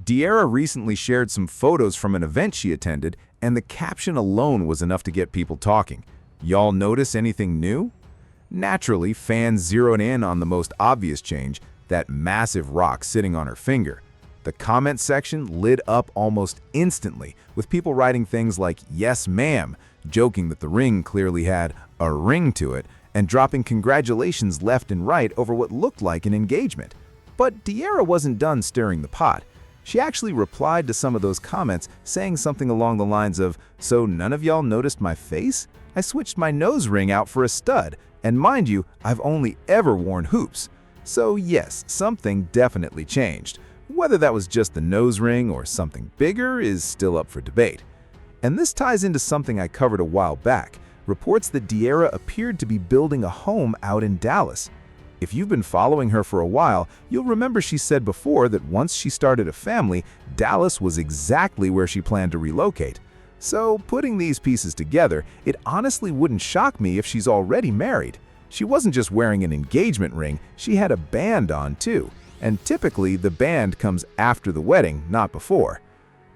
Dearra recently shared some photos from an event she attended, and the caption alone was enough to get people talking. Y'all notice anything new? Naturally, fans zeroed in on the most obvious change, that massive rock sitting on her finger. The comment section lit up almost instantly, with people writing things like, "Yes, ma'am," joking that the ring clearly had a ring to it, and dropping congratulations left and right over what looked like an engagement. But Dearra wasn't done stirring the pot. She actually replied to some of those comments, saying something along the lines of, "So none of y'all noticed my face? I switched my nose ring out for a stud, and mind you, I've only ever worn hoops." So yes, something definitely changed. Whether that was just the nose ring or something bigger is still up for debate. And this ties into something I covered a while back, reports that Dearra appeared to be building a home out in Dallas. If you've been following her for a while, you'll remember she said before that once she started a family, Dallas was exactly where she planned to relocate. So putting these pieces together, it honestly wouldn't shock me if she's already married. She wasn't just wearing an engagement ring, she had a band on too. And typically, the band comes after the wedding, not before.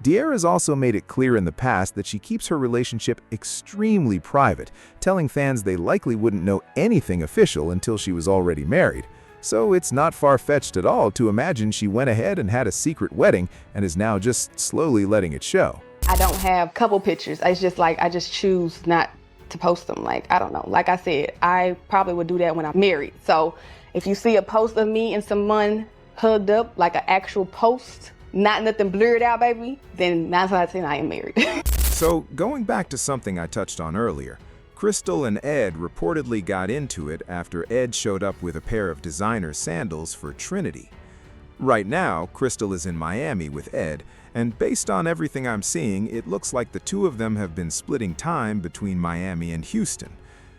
Dearra's also made it clear in the past that she keeps her relationship extremely private, telling fans they likely wouldn't know anything official until she was already married. So it's not far-fetched at all to imagine she went ahead and had a secret wedding and is now just slowly letting it show. I don't have couple pictures. It's just like I just choose not to post them. Like, I don't know. Like I said, I probably would do that when I'm married. So if you see a post of me and someone hugged up, like an actual post, not nothing blurred out, baby, then 9 times out of 10 I am married. So going back to something I touched on earlier, Crystal and Ed reportedly got into it after Ed showed up with a pair of designer sandals for Trinity. Right now, Crystal is in Miami with Ed, and based on everything I'm seeing, it looks like the two of them have been splitting time between Miami and Houston.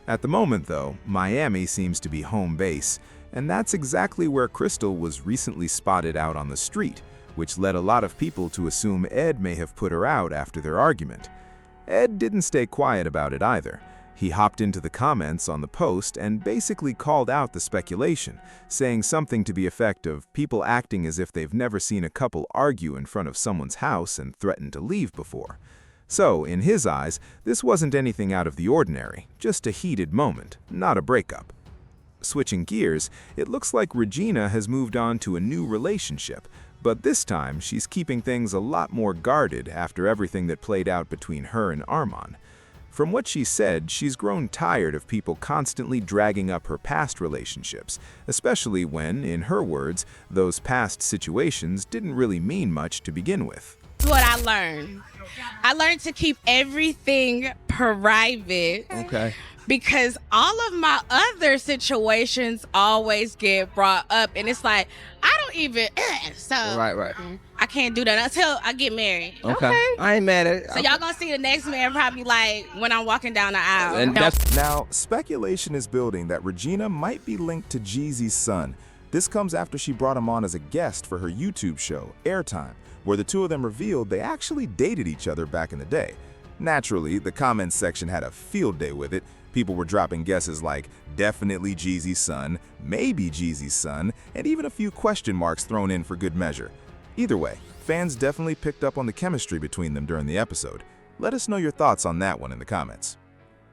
At the moment, though, Miami seems to be home base, and that's exactly where Crystal was recently spotted out on the street, which led a lot of people to assume Ed may have put her out after their argument. Ed didn't stay quiet about it either. He hopped into the comments on the post and basically called out the speculation, saying something to the effect of people acting as if they've never seen a couple argue in front of someone's house and threaten to leave before. So, in his eyes, this wasn't anything out of the ordinary, just a heated moment, not a breakup. Switching gears, it looks like Regina has moved on to a new relationship, but this time she's keeping things a lot more guarded after everything that played out between her and Armon. From what she said, she's grown tired of people constantly dragging up her past relationships, especially when, in her words, those past situations didn't really mean much to begin with. What I learned. I learned to keep everything private. Okay. Because all of my other situations always get brought up, and it's like I don't even so Right. I can't do that until I get married. Okay. I ain't mad at it. So y'all gonna see the next man probably like when I'm walking down the aisle. And that's Now, speculation is building that Regina might be linked to Jeezy's son. This comes after she brought him on as a guest for her YouTube show, Airtime, where the two of them revealed they actually dated each other back in the day. Naturally, the comments section had a field day with it. People were dropping guesses like, definitely Jeezy's son, maybe Jeezy's son, and even a few question marks thrown in for good measure. Either way, fans definitely picked up on the chemistry between them during the episode. Let us know your thoughts on that one in the comments.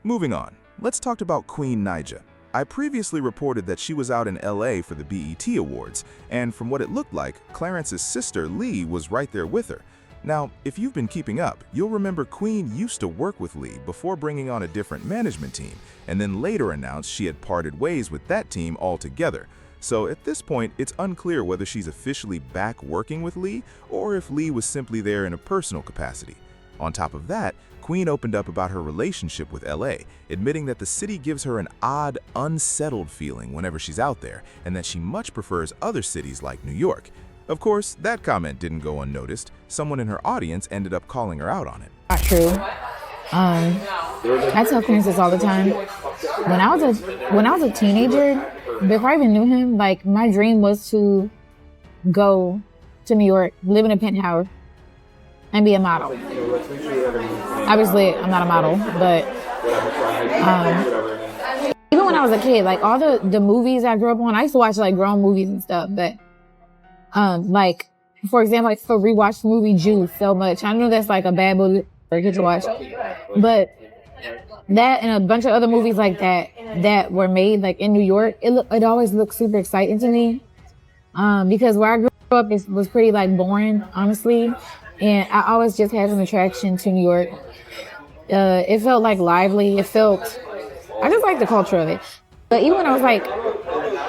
Moving on, let's talk about Queen Naija. I previously reported that she was out in LA for the BET Awards, and from what it looked like, Clarence's sister Lee was right there with her. Now, if you've been keeping up, you'll remember Queen used to work with Lee before bringing on a different management team, and then later announced she had parted ways with that team altogether. So at this point, it's unclear whether she's officially back working with Lee or if Lee was simply there in a personal capacity. On top of that, Queen opened up about her relationship with LA, admitting that the city gives her an odd, unsettled feeling whenever she's out there, and that she much prefers other cities like New York. Of course, that comment didn't go unnoticed. Someone in her audience ended up calling her out on it. Not true. I tell Clarence this all the time. When I was a teenager, before I even knew him, like my dream was to go to New York, live in a penthouse, and be a model. Obviously, I'm not a model, but even when I was a kid, like all the movies I grew up on, I used to watch like grown movies and stuff, but like for example, I still rewatch the movie Juice so much. I know that's like a bad movie to watch, but that and a bunch of other movies like that were made like in New York, it always looked super exciting to me, because where I grew up was pretty like boring, honestly, and I always just had an attraction to New York. It felt like lively. I just like the culture of it. But even when I was like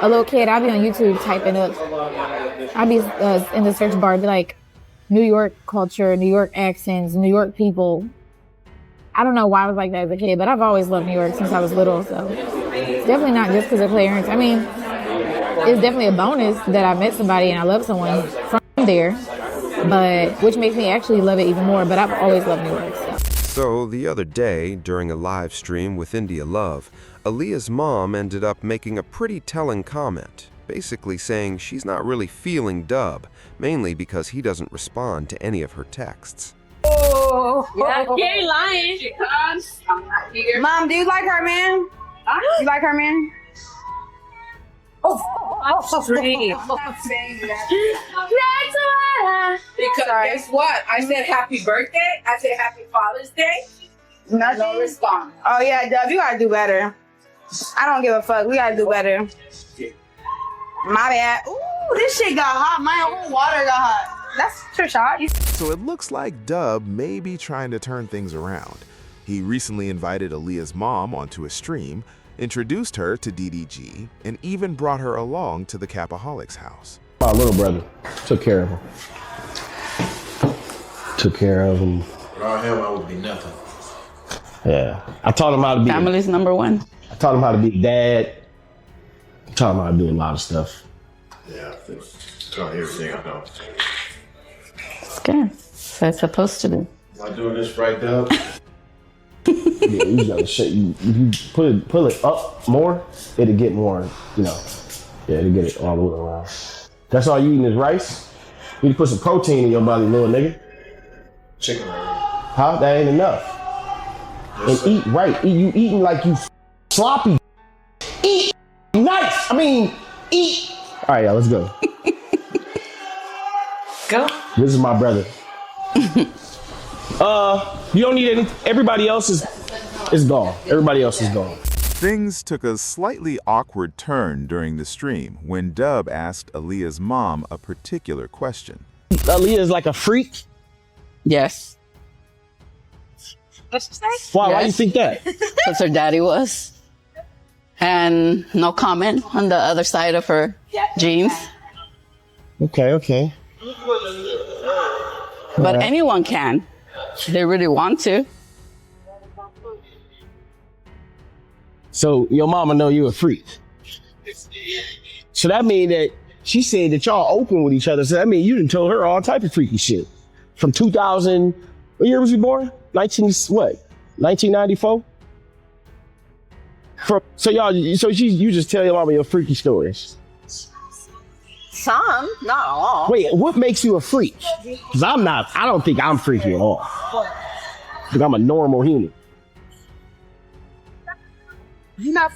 a little kid, I'd be on YouTube typing up. I'd be in the search bar, be like New York culture, New York accents, New York people. I don't know why I was like that as a kid, but I've always loved New York since I was little. So it's definitely not just because of Clarence. I mean, it's definitely a bonus that I met somebody and I love someone from there, but which makes me actually love it even more. But I've always loved New York. So the other day, during a live stream with India Love, Aaliyah's mom ended up making a pretty telling comment, basically saying she's not really feeling Dub, mainly because he doesn't respond to any of her texts. Oh, He ain't lying. Mom, do you like her, man? You like her, man? Because guess what? I said happy birthday. I said happy Father's Day. Nothing. No response. Oh yeah, Dub, you gotta do better. I don't give a fuck. We gotta do better. My bad. Ooh, this shit got hot. My whole water got hot. That's too shot. So it looks like Dub may be trying to turn things around. He recently invited Aaliyah's mom onto a stream, introduced her to DDG, and even brought her along to the Capaholics house. My little brother took care of him. Without him, I would be nothing. Yeah. I taught him how to be Family's number one. I taught him how to be a dad. I taught him how to do a lot of stuff. Yeah, I think taught everything I know. It's good. So it's supposed to do. Am I doing this right, Dub? Yeah, you gotta if you pull it up more, it'll get more, yeah, it'll get it all the way around. That's all you eating is rice? You need to put some protein in your body, little nigga. Chicken already. Huh? That ain't enough. Yes, and eat right. You eating like you sloppy. Eat nice. Eat. All right, y'all, let's go. Go. This is my brother. You don't need any. Everybody else is gone. Everybody else is gone. Things took a slightly awkward turn during the stream when Dub asked Aaliyah's mom a particular question. Aaliyah is like a freak? Yes. Why? Why do you think that? Because her daddy was. And no comment on the other side of her jeans. Okay. But anyone can. They really want to. So your mama know you a freak. So that mean that she said that y'all open with each other. So that mean you done told her all type of freaky shit. From 2000, what year was you born? 1994? You just tell your mama your freaky stories. Some, not all. Wait, what makes you a freak? Because I don't think I'm freaky at all. I think I'm a normal human. You're not